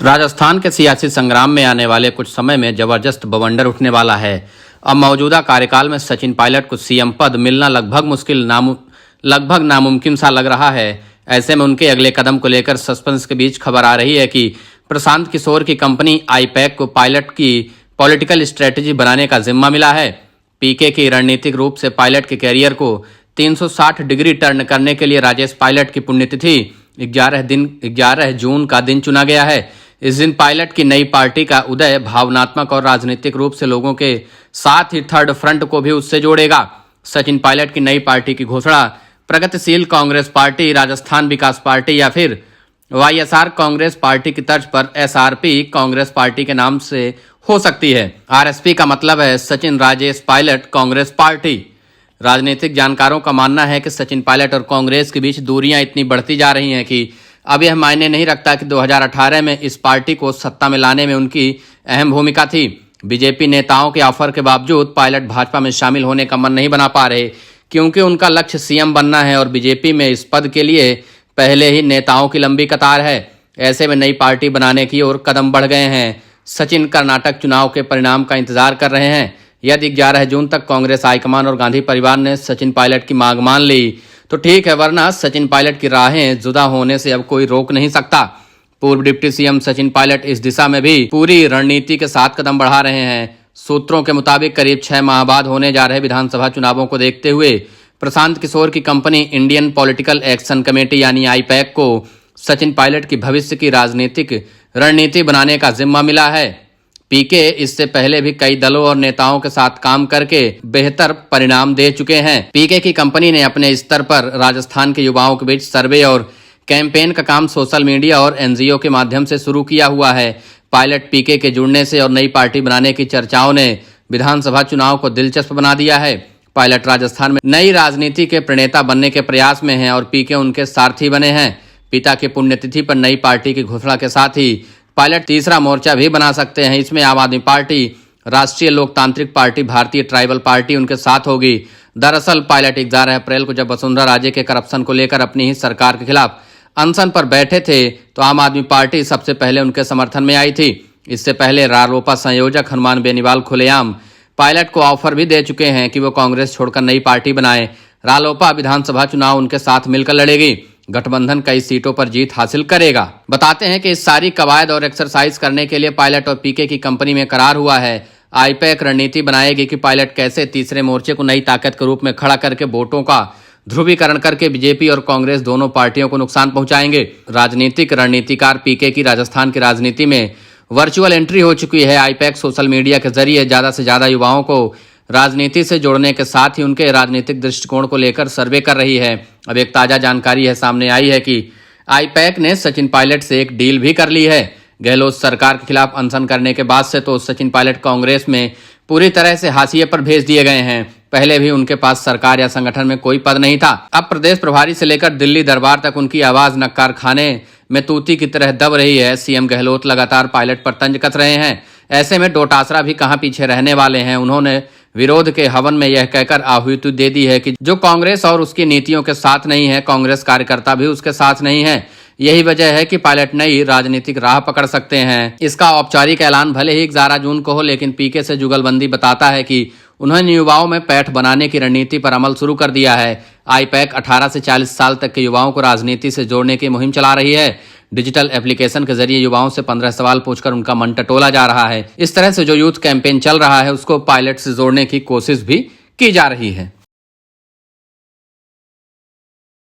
राजस्थान के सियासी संग्राम में आने वाले कुछ समय में जबरदस्त बवंडर उठने वाला है। अब मौजूदा कार्यकाल में सचिन पायलट को सीएम पद मिलना लगभग नामुमकिन सा लग रहा है। ऐसे में उनके अगले कदम को लेकर सस्पेंस के बीच खबर आ रही है कि प्रशांत किशोर की कंपनी आईपैक को पायलट की पॉलिटिकल स्ट्रेटेजी बनाने का जिम्मा मिला है। पीके की रणनीतिक रूप से पायलट के कैरियर को 360 डिग्री टर्न करने के लिए राजेश पायलट की पुण्यतिथि 11 जून का दिन चुना गया है। इस दिन पायलट की नई पार्टी का उदय भावनात्मक और राजनीतिक रूप से लोगों के साथ ही थर्ड फ्रंट को भी उससे जोड़ेगा। सचिन पायलट की नई पार्टी की घोषणा प्रगतिशील कांग्रेस पार्टी, राजस्थान विकास पार्टी या फिर वाईएसआर कांग्रेस पार्टी की तर्ज पर एसआरपी कांग्रेस पार्टी के नाम से हो सकती है। आरएसपी का मतलब है सचिन राजेश पायलट कांग्रेस पार्टी। राजनीतिक जानकारों का मानना है कि सचिन पायलट और कांग्रेस के बीच दूरियां इतनी बढ़ती जा रही हैं कि अब यह मायने नहीं रखता कि 2018 में इस पार्टी को सत्ता में लाने में उनकी अहम भूमिका थी। बीजेपी नेताओं के ऑफर के बावजूद पायलट भाजपा में शामिल होने का मन नहीं बना पा रहे, क्योंकि उनका लक्ष्य सीएम बनना है और बीजेपी में इस पद के लिए पहले ही नेताओं की लंबी कतार है। ऐसे में नई पार्टी बनाने की ओर कदम बढ़ गए हैं। सचिन कर्नाटक चुनाव के परिणाम का इंतजार कर रहे हैं। यदि 11 जून तक कांग्रेस हाईकमान और गांधी परिवार ने सचिन पायलट की मांग मान ली तो ठीक है, वरना सचिन पायलट की राहें जुदा होने से अब कोई रोक नहीं सकता। पूर्व डिप्टी सीएम सचिन पायलट इस दिशा में भी पूरी रणनीति के साथ कदम बढ़ा रहे हैं। सूत्रों के मुताबिक करीब 6 माह बाद होने जा रहे विधानसभा चुनावों को देखते हुए प्रशांत किशोर की company Indian political action committee यानी आईपैक को सचिन पायलट की भविष्य की राजनीतिक रणनीति बनाने का जिम्मा मिला है। पीके इससे पहले भी कई दलों और नेताओं के साथ काम करके बेहतर परिणाम दे चुके हैं। पीके की कंपनी ने अपने स्तर पर राजस्थान के युवाओं के बीच सर्वे और कैंपेन का काम सोशल मीडिया और एनजीओ के माध्यम से शुरू किया हुआ है। पायलट पीके के जुड़ने से और नई पार्टी बनाने की चर्चाओं ने विधानसभा चुनाव को दिलचस्प बना दिया है। पायलट राजस्थान में नई राजनीति के प्रणेता बनने के प्रयास में हैं और पीके उनके सारथी बने हैं। पिता की पुण्यतिथि पर नई पार्टी की घोषणा के साथ ही पायलट तीसरा मोर्चा भी बना सकते हैं। इसमें आम आदमी पार्टी, राष्ट्रीय लोकतांत्रिक पार्टी, भारतीय ट्राइबल पार्टी उनके साथ होगी। दरअसल पायलट 11 अप्रैल को जब वसुंधरा राजे के करप्शन को लेकर अपनी ही सरकार के खिलाफ अनशन पर बैठे थे तो आम आदमी पार्टी सबसे पहले उनके समर्थन में आई थी। इससे पहले रालोपा संयोजक हनुमान बेनीवाल खुलेआम पायलट को ऑफर भी दे चुके हैं कि वो कांग्रेस छोड़कर नई पार्टी बनाए। रालोपा विधानसभा चुनाव उनके साथ मिलकर लड़ेगी। गठबंधन कई सीटों पर जीत हासिल करेगा। बताते हैं कि इस सारी कवायद और एक्सरसाइज करने के लिए पायलट और पीके की कंपनी में करार हुआ है। आईपैक रणनीति बनाएगी कि पायलट कैसे तीसरे मोर्चे को नई ताकत के रूप में खड़ा करके वोटों का ध्रुवीकरण करके बीजेपी और कांग्रेस दोनों पार्टियों को नुकसान पहुंचाएंगे। राजनीतिक रणनीतिकार पीके की राजस्थान की राजनीति में वर्चुअल एंट्री हो चुकी है। आईपैक सोशल मीडिया के जरिए ज्यादा से ज्यादा युवाओं को राजनीति से जोड़ने के साथ ही उनके राजनीतिक दृष्टिकोण को लेकर सर्वे कर रही है। अब एक ताजा जानकारी है सामने आई है कि आईपैक ने सचिन पायलट से एक डील भी कर ली है। गहलोत सरकार के खिलाफ अनशन करने के बाद से तो सचिन पायलट कांग्रेस में पूरी तरह से हाशिए पर भेज दिए गए हैं। पहले भी उनके पास सरकार या संगठन में कोई पद नहीं था। अब प्रदेश प्रभारी से लेकर दिल्ली दरबार तक उनकी आवाज नक्कार खाने में तूती की तरह दब रही है। सीएम गहलोत लगातार पायलट पर तंज कस रहे हैं। ऐसे में डोटासरा भी कहां पीछे रहने वाले हैं। उन्होंने विरोध के हवन में यह कहकर आहुति दे दी है कि जो कांग्रेस और उसकी नीतियों के साथ नहीं है, कांग्रेस कार्यकर्ता भी उसके साथ नहीं है। यही वजह है कि पायलट नई राजनीतिक राह पकड़ सकते हैं। इसका औपचारिक ऐलान भले ही 11 जून को हो, लेकिन पीके से जुगलबंदी बताता है कि उन्होंने युवाओं में पैठ बनाने की रणनीति पर अमल शुरू कर दिया है। आईपैक 18 से 40 साल तक के युवाओं को राजनीति से जोड़ने की मुहिम चला रही है। डिजिटल एप्लीकेशन के जरिए युवाओं से 15 सवाल पूछकर उनका मन टटोला जा रहा है। इस तरह से जो यूथ कैंपेन चल रहा है उसको पायलट से जोड़ने की कोशिश भी की जा रही है।